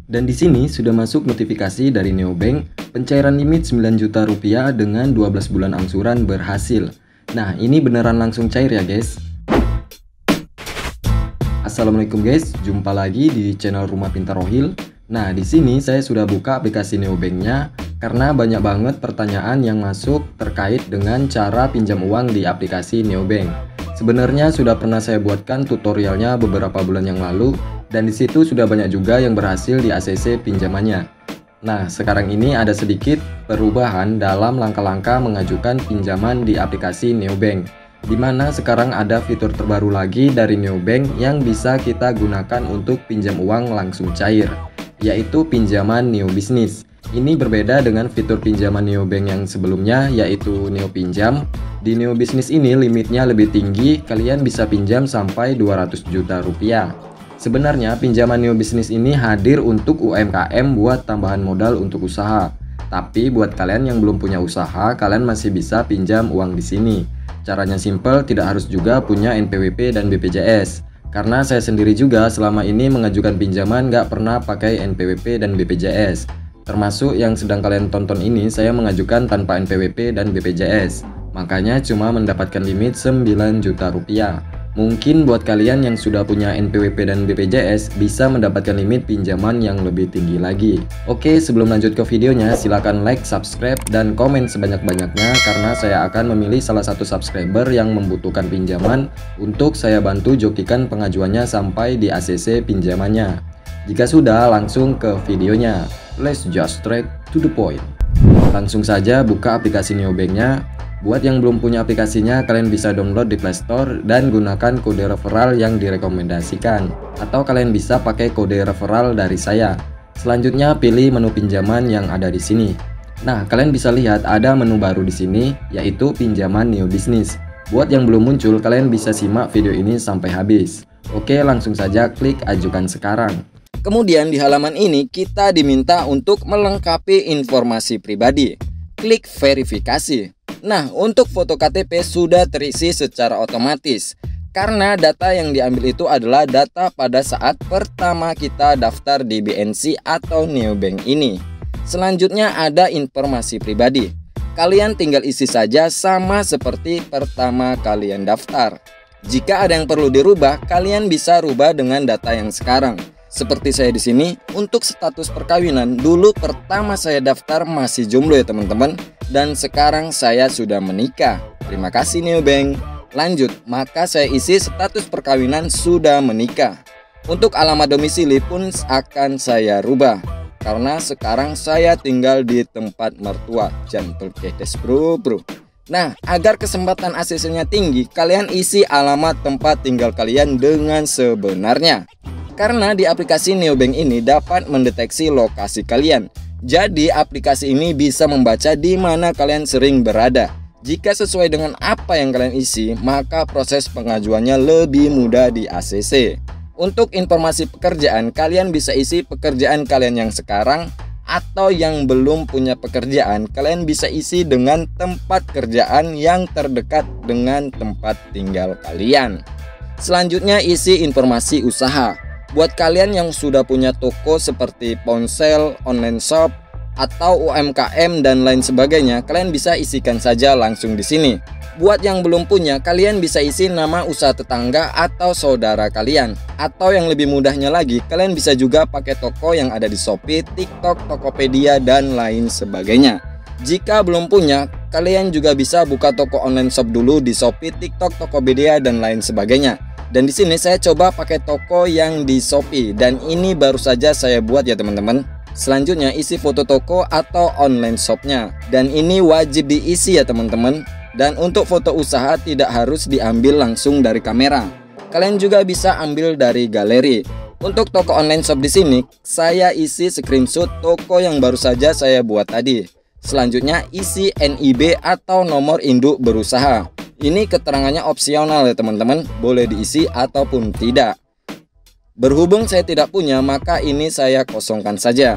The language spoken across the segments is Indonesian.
Dan di sini sudah masuk notifikasi dari Neobank, pencairan limit 9 juta rupiah dengan 12 bulan angsuran berhasil. Nah, ini beneran langsung cair ya guys. Assalamualaikum guys, jumpa lagi di channel Rumah Pintar Rohil. Nah, di sini saya sudah buka aplikasi Neobanknya karena banyak banget pertanyaan yang masuk terkait dengan cara pinjam uang di aplikasi Neobank. Sebenarnya sudah pernah saya buatkan tutorialnya beberapa bulan yang lalu, dan di situ sudah banyak juga yang berhasil di ACC pinjamannya. Nah, sekarang ini ada sedikit perubahan dalam langkah-langkah mengajukan pinjaman di aplikasi Neobank, di mana sekarang ada fitur terbaru lagi dari Neobank yang bisa kita gunakan untuk pinjam uang langsung cair, yaitu pinjaman Neo Business. Ini berbeda dengan fitur pinjaman Neobank yang sebelumnya, yaitu Neo Pinjam. Di Neo Business ini limitnya lebih tinggi, kalian bisa pinjam sampai 200 juta rupiah. Sebenarnya pinjaman Neo Business ini hadir untuk UMKM buat tambahan modal untuk usaha. Tapi buat kalian yang belum punya usaha, kalian masih bisa pinjam uang di sini. Caranya simple, tidak harus juga punya NPWP dan BPJS. Karena saya sendiri juga selama ini mengajukan pinjaman nggak pernah pakai NPWP dan BPJS. Termasuk yang sedang kalian tonton ini, saya mengajukan tanpa NPWP dan BPJS. Makanya cuma mendapatkan limit 9 juta rupiah. Mungkin buat kalian yang sudah punya NPWP dan BPJS bisa mendapatkan limit pinjaman yang lebih tinggi lagi. Oke, sebelum lanjut ke videonya, silahkan like, subscribe, dan komen sebanyak-banyaknya karena saya akan memilih salah satu subscriber yang membutuhkan pinjaman untuk saya bantu jokikan pengajuannya sampai di ACC pinjamannya. Jika sudah, langsung ke videonya. Let's just straight to the point. Langsung saja buka aplikasi Neobanknya. Buat yang belum punya aplikasinya, kalian bisa download di Play Store dan gunakan kode referral yang direkomendasikan. Atau kalian bisa pakai kode referral dari saya. Selanjutnya pilih menu pinjaman yang ada di sini. Nah, kalian bisa lihat ada menu baru di sini, yaitu pinjaman Neo Business. Buat yang belum muncul, kalian bisa simak video ini sampai habis. Oke, langsung saja klik ajukan sekarang. Kemudian di halaman ini kita diminta untuk melengkapi informasi pribadi. Klik verifikasi. Nah, untuk foto KTP sudah terisi secara otomatis karena data yang diambil itu adalah data pada saat pertama kita daftar di BNC atau Neobank ini. Selanjutnya ada informasi pribadi. Kalian tinggal isi saja sama seperti pertama kalian daftar. Jika ada yang perlu dirubah, kalian bisa rubah dengan data yang sekarang. Seperti saya di sini, untuk status perkawinan dulu pertama saya daftar masih jomblo ya teman-teman, dan sekarang saya sudah menikah. Terima kasih Neobank. Lanjut, maka saya isi status perkawinan sudah menikah. Untuk alamat domisili pun akan saya rubah karena sekarang saya tinggal di tempat mertua. Jantul kedes bro. Nah, agar kesempatan ACC-nya tinggi, kalian isi alamat tempat tinggal kalian dengan sebenarnya. Karena di aplikasi Neobank ini dapat mendeteksi lokasi kalian. Jadi aplikasi ini bisa membaca di mana kalian sering berada. Jika sesuai dengan apa yang kalian isi, maka proses pengajuannya lebih mudah di ACC. Untuk informasi pekerjaan, kalian bisa isi pekerjaan kalian yang sekarang atau yang belum punya pekerjaan. Kalian bisa isi dengan tempat kerjaan yang terdekat dengan tempat tinggal kalian. Selanjutnya isi informasi usaha. Buat kalian yang sudah punya toko seperti ponsel, online shop, atau UMKM dan lain sebagainya, kalian bisa isikan saja langsung di sini. Buat yang belum punya, kalian bisa isi nama usaha tetangga atau saudara kalian. Atau yang lebih mudahnya lagi, kalian bisa juga pakai toko yang ada di Shopee, TikTok, Tokopedia, dan lain sebagainya. Jika belum punya, kalian juga bisa buka toko online shop dulu di Shopee, TikTok, Tokopedia, dan lain sebagainya. Dan di sini saya coba pakai toko yang di Shopee, dan ini baru saja saya buat ya teman-teman. Selanjutnya isi foto toko atau online shopnya, dan ini wajib diisi ya teman-teman. Dan untuk foto usaha tidak harus diambil langsung dari kamera. Kalian juga bisa ambil dari galeri. Untuk toko online shop di sini saya isi screenshot toko yang baru saja saya buat tadi. Selanjutnya isi NIB atau nomor induk berusaha. Ini keterangannya opsional ya teman-teman, boleh diisi ataupun tidak. Berhubung saya tidak punya, maka ini saya kosongkan saja.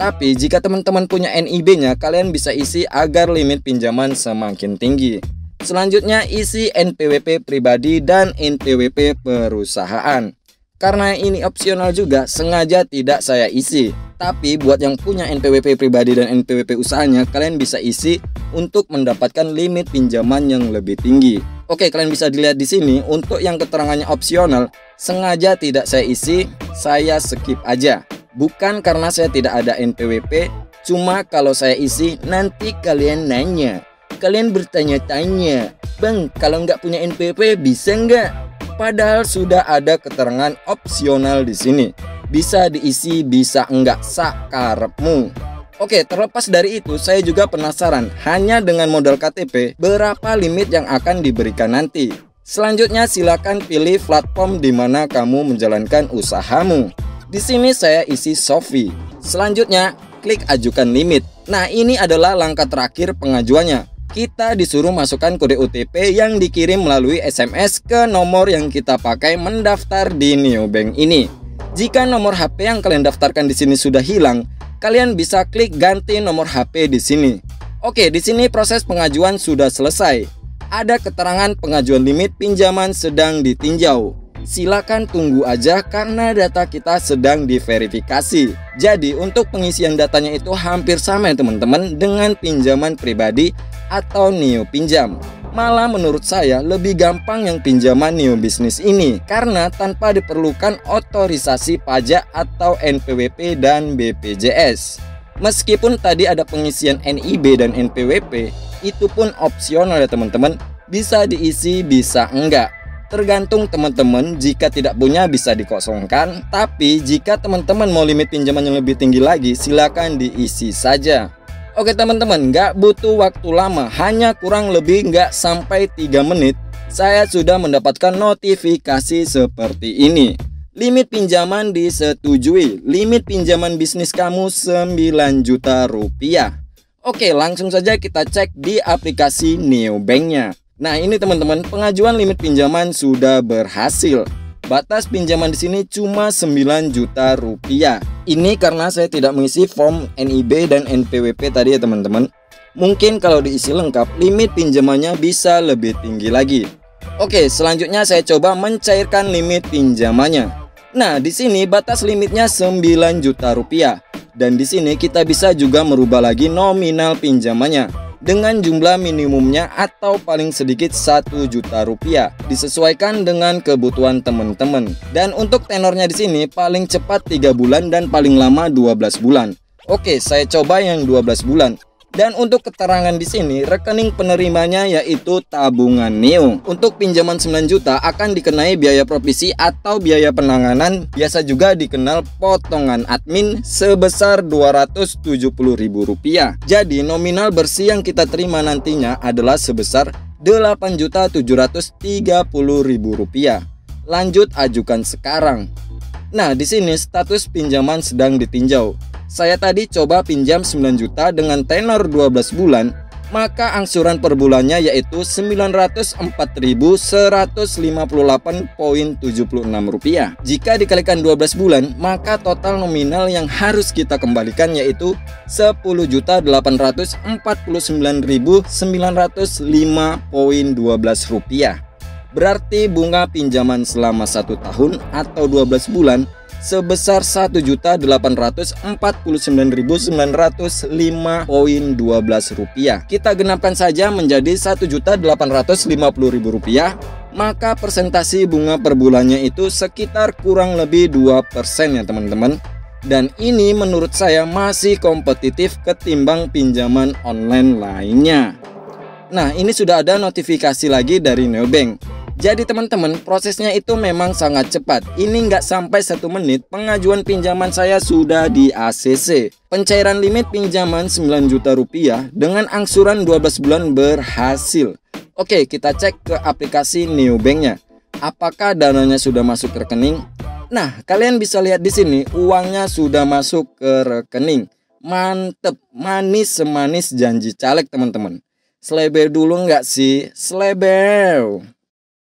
Tapi jika teman-teman punya NIB-nya, kalian bisa isi agar limit pinjaman semakin tinggi. Selanjutnya isi NPWP pribadi dan NPWP perusahaan. Karena ini opsional juga, sengaja tidak saya isi. Tapi buat yang punya NPWP pribadi dan NPWP usahanya, kalian bisa isi untuk mendapatkan limit pinjaman yang lebih tinggi. Oke, kalian bisa dilihat di sini untuk yang keterangannya opsional, sengaja tidak saya isi, saya skip aja. Bukan karena saya tidak ada NPWP, cuma kalau saya isi nanti kalian nanya, kalian bertanya-tanya, "Bang, kalau nggak punya NPWP bisa nggak?" Padahal sudah ada keterangan opsional di sini. Bisa diisi, bisa enggak, sakarepmu. Oke, terlepas dari itu, saya juga penasaran, hanya dengan modal KTP, berapa limit yang akan diberikan nanti. Selanjutnya, silakan pilih platform di mana kamu menjalankan usahamu. Di sini saya isi Shopee. Selanjutnya, klik ajukan limit. Nah, ini adalah langkah terakhir pengajuannya. Kita disuruh masukkan kode OTP yang dikirim melalui SMS ke nomor yang kita pakai mendaftar di Neobank ini. Jika nomor HP yang kalian daftarkan di sini sudah hilang, kalian bisa klik ganti nomor HP di sini. Oke, di sini proses pengajuan sudah selesai. Ada keterangan pengajuan limit pinjaman sedang ditinjau. Silakan tunggu aja karena data kita sedang diverifikasi. Jadi untuk pengisian datanya itu hampir sama ya teman-teman dengan pinjaman pribadi atau Neo Pinjam. Malah menurut saya lebih gampang yang pinjaman Neo Bisnis ini karena tanpa diperlukan otorisasi pajak atau NPWP dan BPJS. Meskipun tadi ada pengisian NIB dan NPWP, itu pun opsional ya teman-teman. Bisa diisi, bisa enggak. Tergantung teman-teman, jika tidak punya bisa dikosongkan. Tapi jika teman-teman mau limit pinjaman yang lebih tinggi lagi, silakan diisi saja. Oke teman-teman, nggak butuh waktu lama, hanya kurang lebih nggak sampai 3 menit, saya sudah mendapatkan notifikasi seperti ini. Limit pinjaman disetujui, limit pinjaman bisnis kamu 9 juta rupiah. Oke, langsung saja kita cek di aplikasi Neobank-nya. Nah ini teman-teman, pengajuan limit pinjaman sudah berhasil. Batas pinjaman di sini cuma 9 juta rupiah. Ini karena saya tidak mengisi form NIB dan NPWP tadi ya teman-teman. Mungkin kalau diisi lengkap, limit pinjamannya bisa lebih tinggi lagi. Oke, selanjutnya saya coba mencairkan limit pinjamannya. Nah, di sini batas limitnya 9 juta rupiah. Dan di sini kita bisa juga merubah lagi nominal pinjamannya dengan jumlah minimumnya atau paling sedikit 1 juta rupiah, disesuaikan dengan kebutuhan teman-teman. Dan untuk tenornya di sini paling cepat 3 bulan dan paling lama 12 bulan. Oke, saya coba yang 12 bulan. Dan untuk keterangan di sini, rekening penerimanya yaitu tabungan Neo. Untuk pinjaman 9 juta akan dikenai biaya provisi atau biaya penanganan, biasa juga dikenal potongan admin sebesar Rp270.000. Jadi nominal bersih yang kita terima nantinya adalah sebesar Rp8.730.000. Lanjut ajukan sekarang. Nah, di sini status pinjaman sedang ditinjau. Saya tadi coba pinjam 9 juta dengan tenor 12 bulan, maka angsuran per bulannya yaitu Rp954.158,76. Jika dikalikan 12 bulan, maka total nominal yang harus kita kembalikan yaitu Rp10.849.905,12. Berarti bunga pinjaman selama 1 tahun atau 12 bulan sebesar Rp1.849.905,12. Kita genapkan saja menjadi Rp1.850.000, maka persentasi bunga per bulannya itu sekitar kurang lebih 2% ya teman-teman. Dan ini menurut saya masih kompetitif ketimbang pinjaman online lainnya. Nah, ini sudah ada notifikasi lagi dari Neobank. Jadi teman-teman, prosesnya itu memang sangat cepat. Ini nggak sampai 1 menit, pengajuan pinjaman saya sudah di ACC. Pencairan limit pinjaman 9 juta rupiah dengan angsuran 12 bulan berhasil. Oke, kita cek ke aplikasi Neobank-nya. Apakah dananya sudah masuk ke rekening? Nah, kalian bisa lihat di sini uangnya sudah masuk ke rekening. Mantep, manis semanis janji caleg teman-teman. Seleber dulu nggak sih? Seleber.